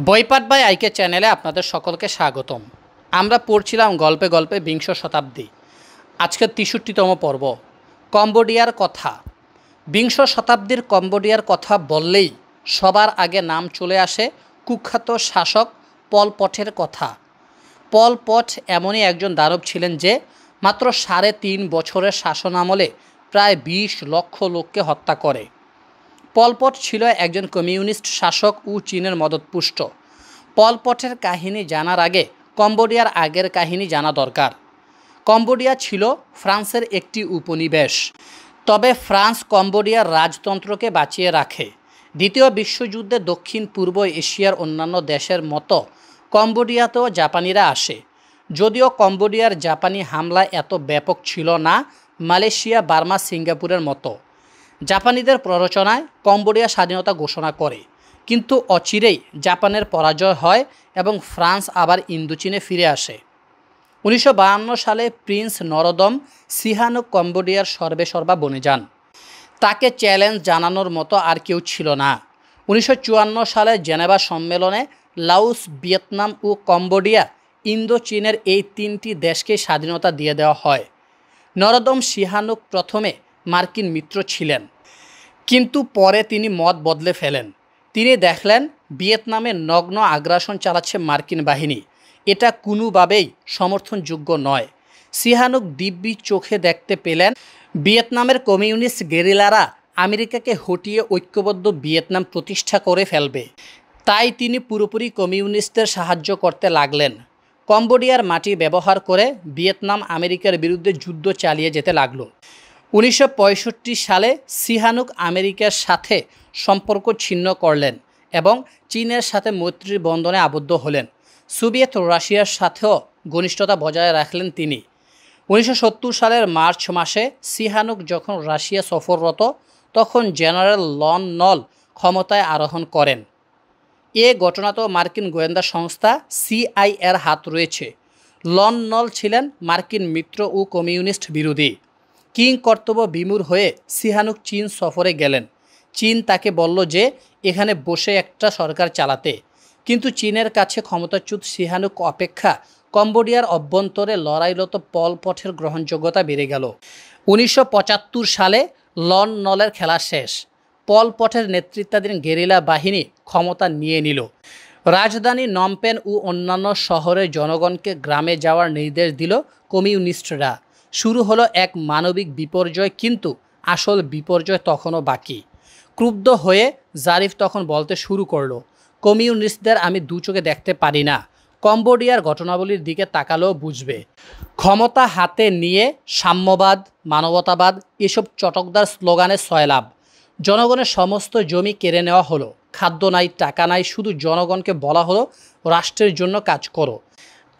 বইপাঠ by আইকে চ্যানেলে আপনাদের সকলকে স্বাগতম। আমরা পড়ছিলাম গল্পে গল্পে বিংশ শতাব্দী। আজকের ৬৩তম পর্ব, কম্বোডিয়ার কথা। বিংশ শতাব্দীর কম্বোডিয়ার কথা বললেই সবার আগে নাম চলে আসে কুখ্যাত শাসক পল পটের কথা। পল পট এমনই একজন দানব ছিলেন যে মাত্র ৩.৫ বছরের শাসনামলে প্রায় ২০ লক্ষ লোককে হত্যা করে। পল পট ছিল একজন কমিউনিস্ট শাসক ও চীনের মদতপুষ্ট। পল পটের কাহিনী জানার আগে কম্বোডিয়ার আগের কাহিনী জানা দরকার। কম্বোডিয়া ছিল ফ্রান্সের একটি উপনিবেশ, তবে ফ্রান্স কম্বোডিয়ার রাজতন্ত্রকে বাঁচিয়ে রাখে। দ্বিতীয় বিশ্বযুদ্ধে দক্ষিণ পূর্ব এশিয়ার অন্যান্য দেশের মতো কম্বোডিয়াতেও জাপানিরা আসে, যদিও কম্বোডিয়ার জাপানি হামলা এত ব্যাপক ছিল না মালয়েশিয়া, বার্মা, সিঙ্গাপুরের মতো। জাপানিদের প্ররোচনায় কম্বোডিয়া স্বাধীনতা ঘোষণা করে, কিন্তু অচিরেই জাপানের পরাজয় হয় এবং ফ্রান্স আবার ইন্দোচীনে ফিরে আসে। ১৯৫২ সালে প্রিন্স নরোদম সিহানুক কম্বোডিয়ার সর্বেসর্বা বনে যান। তাকে চ্যালেঞ্জ জানানোর মতো আর কেউ ছিল না। ১৯৫৪ সালে জেনেভা সম্মেলনে লাওস, ভিয়েতনাম ও কম্বোডিয়া, ইন্দোচীনের এই ৩টি দেশকে স্বাধীনতা দিয়ে দেওয়া হয়। নরোদম সিহানুক প্রথমে মার্কিন মিত্র ছিলেন, কিন্তু পরে তিনি মত বদলে ফেলেন। তিনি দেখলেন ভিয়েতনামে নগ্ন আগ্রাসন চালাচ্ছে মার্কিন বাহিনী, এটা কোনোভাবেই সমর্থনযোগ্য নয়। সিহানুক দিব্যি চোখে দেখতে পেলেন ভিয়েতনামের কমিউনিস্ট গেরিলারা আমেরিকাকে হটিয়ে ঐক্যবদ্ধ ভিয়েতনাম প্রতিষ্ঠা করে ফেলবে। তাই তিনি পুরোপুরি কমিউনিস্টদের সাহায্য করতে লাগলেন। কম্বোডিয়ার মাটি ব্যবহার করে ভিয়েতনাম আমেরিকার বিরুদ্ধে যুদ্ধ চালিয়ে যেতে লাগলো। ১৯৬৫ সালে সিহানুক আমেরিকার সাথে সম্পর্ক ছিন্ন করলেন এবং চীনের সাথে মৈত্রীর বন্ধনে আবদ্ধ হলেন। সোভিয়েত রাশিয়ার সাথেও ঘনিষ্ঠতা বজায় রাখলেন তিনি। ১৯৭০ সালের মার্চ মাসে সিহানুক যখন রাশিয়া সফররত, তখন জেনারেল লন নল ক্ষমতায় আরোহণ করেন। এ ঘটনাতেও মার্কিন গোয়েন্দা সংস্থা সিআইএর হাত রয়েছে। লন নল ছিলেন মার্কিন মিত্র ও কমিউনিস্ট বিরোধী। কিং কর্তব্য বিমূঢ় হয়ে সিহানুক চীন সফরে গেলেন। চীন তাকে বলল যে এখানে বসে একটা সরকার চালাতে, কিন্তু চীনের কাছে ক্ষমতাচ্যুত সিহানুক অপেক্ষা কম্বোডিয়ার অভ্যন্তরে লড়াইরত পল পটের গ্রহণযোগ্যতা বেড়ে গেল। ১৯৭৫ সালে লন নলের খেলা শেষ। পল পটের নেতৃত্বাধীন গেরিলা বাহিনী ক্ষমতা নিয়ে নিল। রাজধানী নমপেন ও অন্যান্য শহরের জনগণকে গ্রামে যাওয়ার নির্দেশ দিল কমিউনিস্টরা। শুরু হলো এক মানবিক বিপর্যয়, কিন্তু আসল বিপর্যয় তখনও বাকি। ক্রুদ্ধ হয়ে জারিফ তখন বলতে শুরু করলো, কমিউনিস্টদের আমি দু চোখে দেখতে পারি না। কম্বোডিয়ার ঘটনাবলীর দিকে তাকালেও বুঝবে। ক্ষমতা হাতে নিয়ে সাম্যবাদ, মানবতাবাদ এসব চটকদার স্লোগানের সয়লাভ। জনগণের সমস্ত জমি কেড়ে নেওয়া হলো, খাদ্য নাই, টাকা নাই, শুধু জনগণকে বলা হলো রাষ্ট্রের জন্য কাজ করো।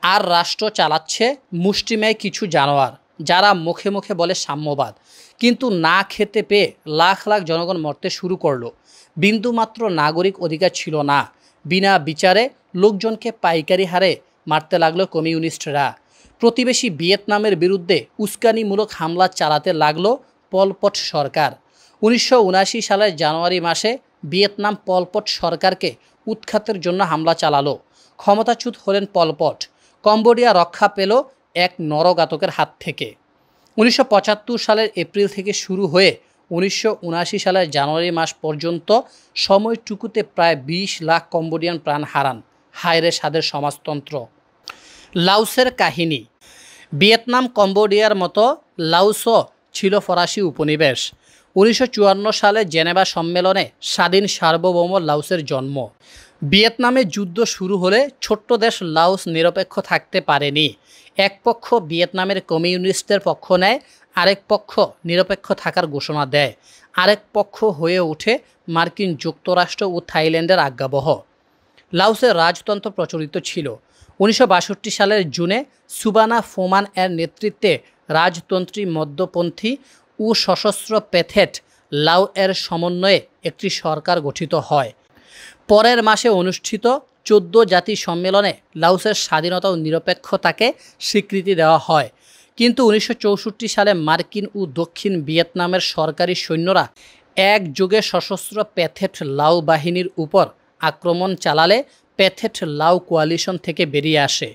আর রাষ্ট্র চালাচ্ছে মুষ্টিমেয় কিছু জানোয়ার, যারা মুখে মুখে বলে সাম্যবাদ, কিন্তু না খেতে পেয়ে লাখ লাখ জনগণ মরতে শুরু করলো। বিন্দুমাত্র নাগরিক অধিকার ছিল না। বিনা বিচারে লোকজনকে পাইকারি হারে মারতে লাগলো কমিউনিস্টরা। প্রতিবেশী ভিয়েতনামের বিরুদ্ধে উস্কানিমূলক হামলা চালাতে লাগলো পল পট সরকার। ১৯৭৯ সালের জানুয়ারি মাসে ভিয়েতনাম পল পট সরকারকে উৎখাতের জন্য হামলা চালালো। ক্ষমতাচ্যুত হলেন পল পট। কম্বোডিয়া রক্ষা পেল এক নরঘাতকের হাত থেকে। ১৯৭৫ সালের এপ্রিল থেকে শুরু হয়ে ১৯৭৯ সালের জানুয়ারি মাস পর্যন্ত সময়টুকুতে প্রায় ২০ লাখ কম্বোডিয়ান প্রাণ হারান। হায়রে স্বাদের সমাজতন্ত্র। লাওসের কাহিনী। ভিয়েতনাম কম্বোডিয়ার মতো লাওসও ছিল ফরাসি উপনিবেশ। ১৯৫৪ সালে জেনেভা সম্মেলনে স্বাধীন সার্বভৌম লাওসের জন্ম। ভিয়েতনামে যুদ্ধ শুরু হলে ছোট্ট দেশ লাওস নিরপেক্ষ থাকতে পারেনি। এক পক্ষ ভিয়েতনামের কমিউনিস্টদের পক্ষ নেয়, আরেক পক্ষ নিরপেক্ষ থাকার ঘোষণা দেয়। আরেক পক্ষ হয়ে ওঠে মার্কিন যুক্তরাষ্ট্র ও থাইল্যান্ডের আজ্ঞাবহ। লাওসের রাজতন্ত্র প্রচলিত ছিল। ১৯৬২ সালের জুনে সুবানা ফোমান এর নেতৃত্বে রাজতন্ত্রী, মধ্যপন্থী ও সশস্ত্র প্যাথেট লাও এর সমন্বয়ে একটি সরকার গঠিত হয়। পরের মাসে অনুষ্ঠিত ১৪ জাতি সম্মেলনে লাওসের স্বাধীনতা ও নিরপেক্ষতাকে স্বীকৃতি দেওয়া হয়। কিন্তু ১৯৬৪ সালে মার্কিন ও দক্ষিণ ভিয়েতনামের সরকারি সৈন্যরা একযোগে সশস্ত্র প্যাথেট লাও বাহিনীর উপর আক্রমণ চালালে প্যাথেট লাও কোয়ালিশন থেকে বেরিয়ে আসে।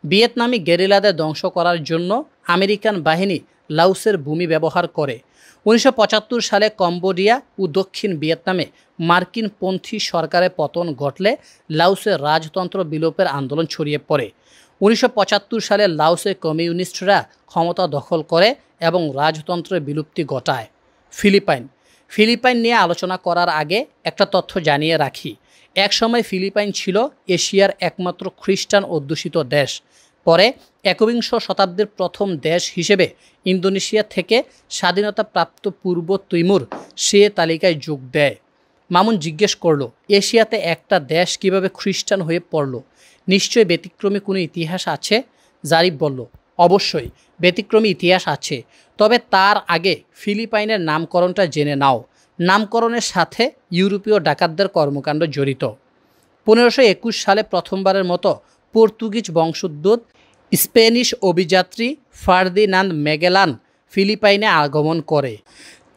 ভিয়েতনামি গেরিলাদের ধ্বংস করার জন্য আমেরিকান বাহিনী লাওসের ভূমি ব্যবহার করে। 1975 সালে কম্বোডিয়া ও দক্ষিণ ভিয়েতনামে মার্কিনপন্থী সরকারের পতন ঘটলে লাওসের রাজতন্ত্র বিলোপের আন্দোলন ছড়িয়ে পড়ে। 1975 সালে লাওসের কমিউনিস্টরা ক্ষমতা দখল করে এবং রাজতন্ত্রের বিলুপ্তি ঘটায়। ফিলিপাইন নিয়ে আলোচনা করার আগে একটা তথ্য জানিয়ে রাখি। একসময় ফিলিপাইন ছিল এশিয়ার একমাত্র খ্রিস্টান অধ্যুষিত দেশ। পরে একবিংশ শতাব্দীর প্রথম দেশ হিসেবে ইন্দোনেশিয়া থেকে স্বাধীনতাপ্রাপ্ত পূর্ব তিমুর সে তালিকায় যোগ দেয়। মামুন জিজ্ঞেস করলো, এশিয়াতে একটা দেশ কিভাবে খ্রিস্টান হয়ে পড়ল? নিশ্চয়ই ব্যতিক্রমী কোনো ইতিহাস আছে? জারিফ বলল, অবশ্যই ব্যতিক্রমী ইতিহাস আছে, তবে তার আগে ফিলিপাইনের নামকরণটা জেনে নাও। নামকরণের সাথে ইউরোপীয় ডাকাতদের কর্মকাণ্ড জড়িত। 1521 সালে প্রথমবারের মতো পর্তুগিজ বংশোদ্ভূত স্প্যানিশ অভিযাত্রী ফার্দিনান্দ ম্যাগেলান ফিলিপাইনে আগমন করে।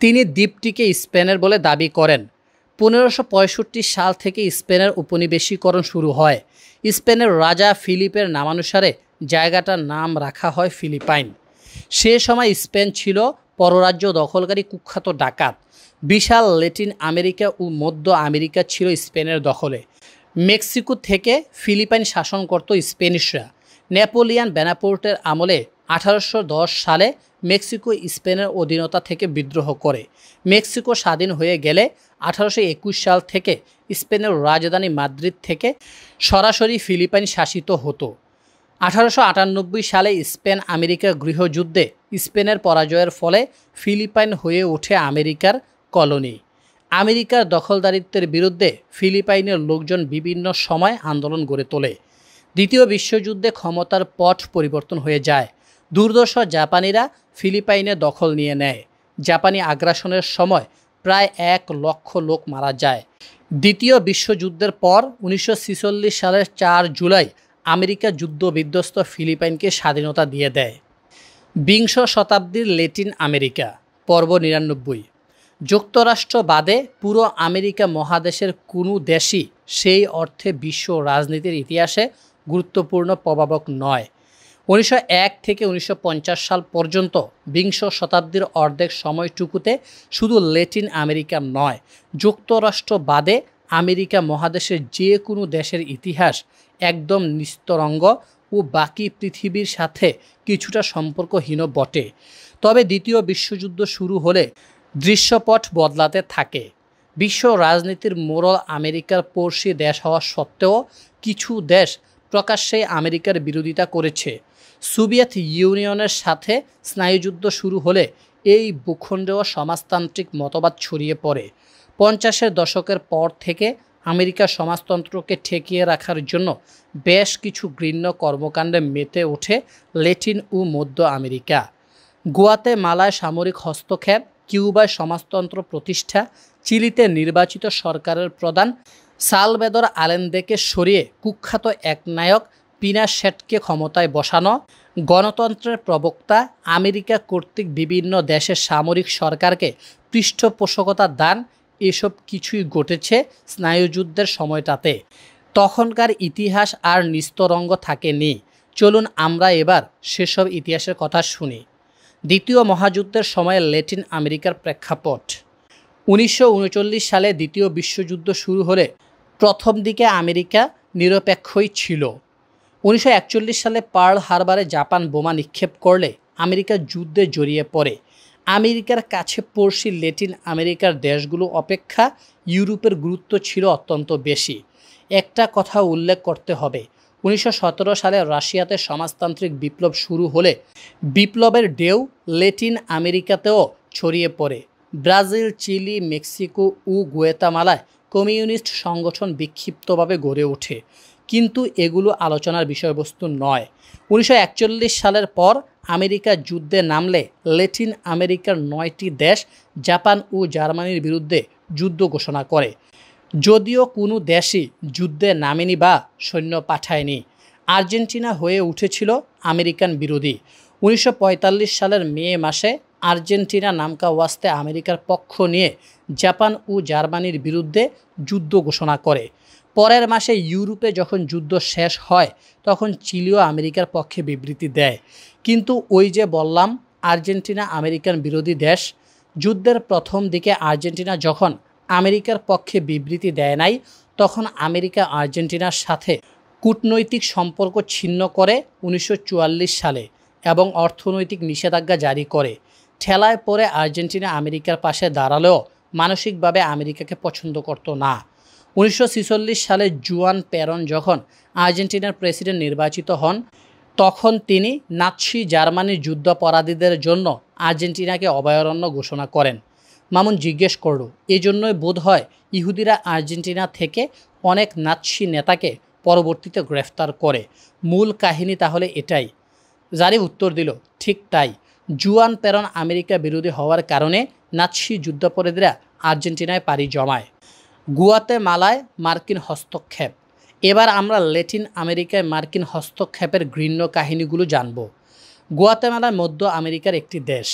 তিনি দ্বীপটিকে স্পেনের বলে দাবি করেন। 1565 সাল থেকে স্পেনের উপনিবেশীকরণ শুরু হয়। স্পেনের রাজা ফিলিপের নামানুসারে জায়গাটার নাম রাখা হয় ফিলিপাইন। সে সময় স্পেন ছিল পররাজ্য দখলকারী কুখ্যাত ডাকাত। বিশাল ল্যাটিন আমেরিকা ও মধ্য আমেরিকা ছিল স্পেনের দখলে। মেক্সিকো থেকে ফিলিপাইন শাসন করত স্প্যানিশরা। নেপোলিয়ান বোনাপার্টের আমলে 1810 সালে মেক্সিকো স্পেনের অধীনতা থেকে বিদ্রোহ করে। মেক্সিকো স্বাধীন হয়ে গেলে 1821 সাল থেকে স্পেনের রাজধানী মাদ্রিদ থেকে সরাসরি ফিলিপাইন শাসিত হতো। 1898 সালে স্পেন আমেরিকার গৃহযুদ্ধে স্পেনের পরাজয়ের ফলে ফিলিপাইন হয়ে ওঠে আমেরিকার কলোনি। আমেরিকার দখলদারিত্বের বিরুদ্ধে ফিলিপাইনের লোকজন বিভিন্ন সময় আন্দোলন গড়ে তোলে। দ্বিতীয় বিশ্বযুদ্ধে ক্ষমতার পট পরিবর্তন হয়ে যায়। দুর্ধর্ষ জাপানিরা ফিলিপাইনে দখল নিয়ে নেয়। জাপানি আগ্রাসনের সময় প্রায় 1 লক্ষ লোক মারা যায়। দ্বিতীয় বিশ্বযুদ্ধের পর 1946 সালের 4 জুলাই আমেরিকা যুদ্ধবিধ্বস্ত ফিলিপাইনকে স্বাধীনতা দিয়ে দেয়। বিংশ শতাব্দীর ল্যাটিন আমেরিকা পর্ব 99। যুক্তরাষ্ট্র বাদে পুরো আমেরিকা মহাদেশের কোনো দেশই সেই অর্থে বিশ্ব রাজনীতির ইতিহাসে গুরুত্বপূর্ণ প্রভাবক নয়। 1901 থেকে 1950 সাল পর্যন্ত বিংশ শতাব্দীর অর্ধেক সময়টুকুতে শুধু ল্যাটিন আমেরিকা নয়, যুক্তরাষ্ট্র বাদে আমেরিকা মহাদেশের যে কোনো দেশের ইতিহাস একদম নিস্তরঙ্গ ও বাকি পৃথিবীর সাথে কিছুটা সম্পর্কহীন বটে। তবে দ্বিতীয় বিশ্বযুদ্ধ শুরু হলে দৃশ্যপট বদলাতে থাকে। বিশ্ব রাজনীতির মোড়ল আমেরিকার পড়শি দেশ হওয়া সত্ত্বেও কিছু দেশ প্রকাশ্যে আমেরিকার বিরোধিতা করেছে। সোভিয়েত ইউনিয়নের সাথে স্নায়ুযুদ্ধ শুরু হলে এই ভূখণ্ডেও সমাজতান্ত্রিক মতবাদ ছড়িয়ে পড়ে। 50-এর দশকের পর থেকে আমেরিকা সমাজতন্ত্রকে ঠেকিয়ে রাখার জন্য বেশ কিছু ঘৃণ্য কর্মকাণ্ডে মেতে ওঠে ল্যাটিন ও মধ্য আমেরিকা। গুয়াতেমালায় সামরিক হস্তক্ষেপ, কিউবায় সমাজতন্ত্র প্রতিষ্ঠা, চিলিতে নির্বাচিত সরকারের প্রধান সালভ্যাদর আলেন্দেকে সরিয়ে কুখ্যাত একনায়ক পিনোশেটকে ক্ষমতায় বসানো, গণতন্ত্রের প্রবক্তা আমেরিকা কর্তৃক বিভিন্ন দেশের সামরিক সরকারকে পৃষ্ঠপোষকতা দান, এসব কিছুই ঘটেছে স্নায়ুযুদ্ধের সময়টাতে। তখনকার ইতিহাস আর নিস্তরঙ্গ থাকেনি। চলুন আমরা এবার সেসব ইতিহাসের কথা শুনি। দ্বিতীয় মহাযুদ্ধের সময় ল্যাটিন আমেরিকার প্রেক্ষাপট। 1939 সালে দ্বিতীয় বিশ্বযুদ্ধ শুরু হলে প্রথম দিকে আমেরিকা নিরপেক্ষই ছিল। 1941 সালে পার্ল হারবারে জাপান বোমা নিক্ষেপ করলে আমেরিকা যুদ্ধে জড়িয়ে পড়ে। আমেরিকার কাছে পড়শি ল্যাটিন আমেরিকার দেশগুলো অপেক্ষা ইউরোপের গুরুত্ব ছিল অত্যন্ত বেশি। একটা কথা উল্লেখ করতে হবে, 1917 সালে রাশিয়াতে সমাজতান্ত্রিক বিপ্লব শুরু হলে বিপ্লবের ঢেউ ল্যাটিন আমেরিকাতেও ছড়িয়ে পড়ে। ব্রাজিল, চিলি, মেক্সিকো ও গুয়াতেমালায় কমিউনিস্ট সংগঠন বিক্ষিপ্তভাবে গড়ে ওঠে, কিন্তু এগুলো আলোচনার বিষয়বস্তু নয়। 1941 সালের পর আমেরিকা যুদ্ধে নামলে ল্যাটিন আমেরিকার 9টি দেশ জাপান ও জার্মানির বিরুদ্ধে যুদ্ধ ঘোষণা করে। যদিও কোনো দেশই যুদ্ধে নামেনি বা সৈন্য পাঠায়নি। আর্জেন্টিনা হয়ে উঠেছিল আমেরিকান বিরোধী। 1945 সালের মে মাসে আর্জেন্টিনা নামকা ওয়াস্তে আমেরিকার পক্ষ নিয়ে জাপান ও জার্মানির বিরুদ্ধে যুদ্ধ ঘোষণা করে। পরের মাসে ইউরোপে যখন যুদ্ধ শেষ হয় তখন চিলিও আমেরিকার পক্ষে বিবৃতি দেয়। কিন্তু ওই যে বললাম আর্জেন্টিনা আমেরিকান বিরোধী দেশ, যুদ্ধের প্রথম দিকে আর্জেন্টিনা যখন আমেরিকার পক্ষে বিবৃতি দেয় নাই, তখন আমেরিকা আর্জেন্টিনার সাথে কূটনৈতিক সম্পর্ক ছিন্ন করে 1944 সালে এবং অর্থনৈতিক নিষেধাজ্ঞা জারি করে। ঠেলায় পড়ে আর্জেন্টিনা আমেরিকার পাশে দাঁড়ালেও মানসিকভাবে আমেরিকাকে পছন্দ করত না। 1946 সালে জুয়ান পেরন যখন আর্জেন্টিনার প্রেসিডেন্ট নির্বাচিত হন, তখন তিনি নাৎসি জার্মানির যুদ্ধাপরাধীদের জন্য আর্জেন্টিনাকে অভয়ারণ্য ঘোষণা করেন। মামুন জিজ্ঞেস করল, এই জন্যই বোধ হয় ইহুদিরা আর্জেন্টিনা থেকে অনেক নাৎসি নেতাকে পরবর্তীতে গ্রেফতার করে। মূল কাহিনী তাহলে এটাই? জারিফ উত্তর দিল, ঠিক তাই। জুয়ান পেরন আমেরিকা বিরোধী হওয়ার কারণে নাৎসি যুদ্ধাপরাধীরা আর্জেন্টিনায় পাড়ি জমায়। গুয়াতেমালায় মার্কিন হস্তক্ষেপ। এবার আমরা ল্যাটিন আমেরিকায় মার্কিন হস্তক্ষেপের ঘৃণ্য কাহিনীগুলো জানব। গুয়াতেমালা মধ্য আমেরিকার একটি দেশ।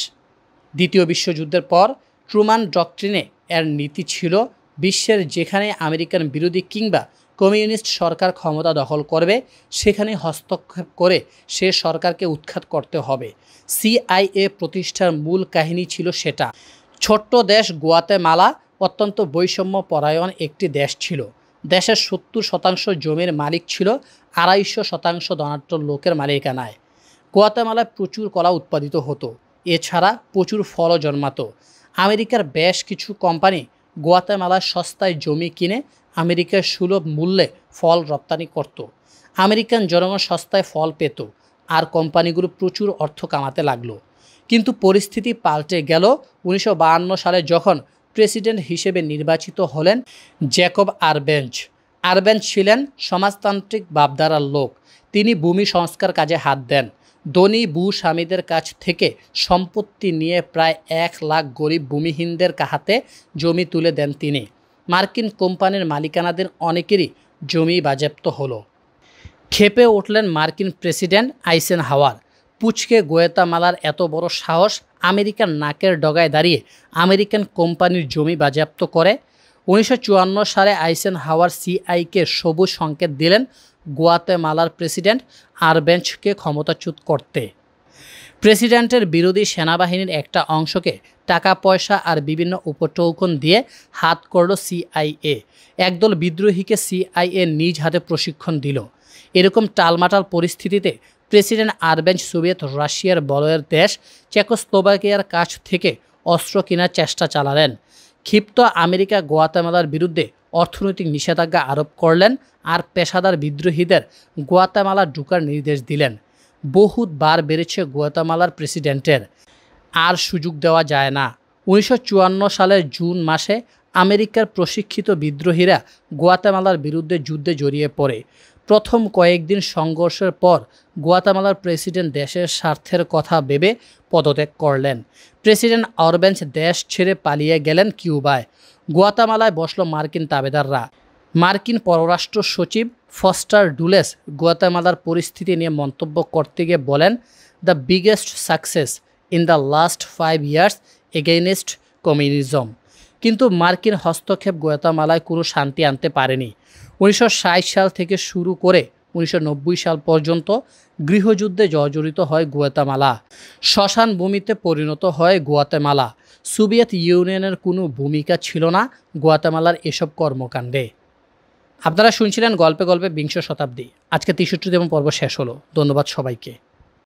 দ্বিতীয় বিশ্বযুদ্ধের পর ট্রুমান ডক্ট্রিনে এর নীতি ছিল বিশ্বের যেখানে আমেরিকান বিরোধী কিংবা কমিউনিস্ট সরকার ক্ষমতা দখল করবে সেখানে হস্তক্ষেপ করে সে সরকারকে উৎখাত করতে হবে। CIA প্রতিষ্ঠার মূল কাহিনী ছিল সেটা। ছোট্ট দেশ গুয়াতেমালা অত্যন্ত বৈষম্য পরায়ণ একটি দেশ ছিল। দেশের 70% জমির মালিক ছিল 250% ধনাঢ্য লোকের মালিকানায়। গুয়াতেমালায় প্রচুর কলা উৎপাদিত হতো, এছাড়া প্রচুর ফলও জন্মাতো। আমেরিকার বেশ কিছু কোম্পানি গুয়াতেমালায় সস্তায় জমি কিনে আমেরিকার সুলভ মূল্যে ফল রপ্তানি করত। আমেরিকান জনগণ সস্তায় ফল পেত আর কোম্পানিগুলো প্রচুর অর্থ কামাতে লাগলো। কিন্তু পরিস্থিতি পাল্টে গেল 1952 সালে যখন প্রেসিডেন্ট হিসেবে নির্বাচিত হলেন জ্যাকব আরবেঞ্জ। আরবেঞ্জ ছিলেন সমাজতান্ত্রিক ভাবধারার লোক। তিনি ভূমি সংস্কার কাজে হাত দেন। ধনী ভূস্বামীদের কাছ থেকে সম্পত্তি নিয়ে প্রায় 1 লাখ গরিব ভূমিহীনদের হাতে জমি তুলে দেন তিনি। মার্কিন কোম্পানির মালিকানাদের অনেকেরই জমি বাজেয়াপ্ত হলো। ক্ষেপে উঠলেন মার্কিন প্রেসিডেন্ট আইসেনহাওয়ার। পুচকে গুয়াতেমালার এত বড় সাহস, আমেরিকার নাকের ডগায় দাঁড়িয়ে আমেরিকান কোম্পানির জমি বাজেয়াপ্ত করে। 1954 সালে আইসেনহাওয়ার CIA-কে সবুজ সংকেত দিলেন গুয়াতেমালার প্রেসিডেন্ট আরবেঞ্জকে ক্ষমতাচ্যুত করতে। প্রেসিডেন্টের বিরোধী সেনাবাহিনীর একটা অংশকে টাকা পয়সা আর বিভিন্ন উপটৌকন দিয়ে হাত করল CIA। একদল বিদ্রোহীকে CIA নিজ হাতে প্রশিক্ষণ দিল। এরকম টালমাটাল পরিস্থিতিতে প্রেসিডেন্ট আরবেঞ্জ সোভিয়েত রাশিয়ার বলয়ের দেশ চেকোস্লোভাকিয়ার কাছ থেকে অস্ত্র কেনার চেষ্টা চালালেন। ক্ষিপ্ত আমেরিকা গুয়াতেমালার বিরুদ্ধে অর্থনৈতিক নিষেধাজ্ঞা আরোপ করলেন আর পেশাদার বিদ্রোহীদের গুয়াতেমালা ঢোকার নির্দেশ দিলেন। বহুতবার বেড়েছে গুয়াতেমালার প্রেসিডেন্টের, আর সুযোগ দেওয়া যায় না। 1954 সালের জুন মাসে আমেরিকার প্রশিক্ষিত বিদ্রোহীরা গুয়াতেমালার বিরুদ্ধে যুদ্ধে জড়িয়ে পড়ে। প্রথম কয়েকদিন সংঘর্ষের পর গুয়াতেমালার প্রেসিডেন্ট দেশের স্বার্থের কথা ভেবে পদত্যাগ করলেন। প্রেসিডেন্ট আরবেঞ্জ দেশ ছেড়ে পালিয়ে গেলেন কিউবায়। গুয়াতেমালায় বসল মার্কিন তাবেদাররা। মার্কিন পররাষ্ট্র সচিব ফস্টার ডুলেস গুয়াতেমালার পরিস্থিতি নিয়ে মন্তব্য করতে গিয়ে বলেন, the biggest success in the last 5 years against communism. কিন্তু মার্কিন হস্তক্ষেপ গুয়াতেমালায় কোনো শান্তি আনতে পারেনি। 1960 সাল থেকে শুরু করে 1990 সাল পর্যন্ত গৃহযুদ্ধে জর্জরিত হয় গুয়াতেমালা। শ্মশান ভূমিতে পরিণত হয় গুয়াতেমালা। সোভিয়েত ইউনিয়নের কোনো ভূমিকা ছিল না গুয়াতেমালার এসব কর্মকাণ্ডে। আপনারা শুনছিলেন গল্পে গল্পে বিংশ শতাব্দী। আজকে 63তম পর্ব শেষ হলো। ধন্যবাদ সবাইকে।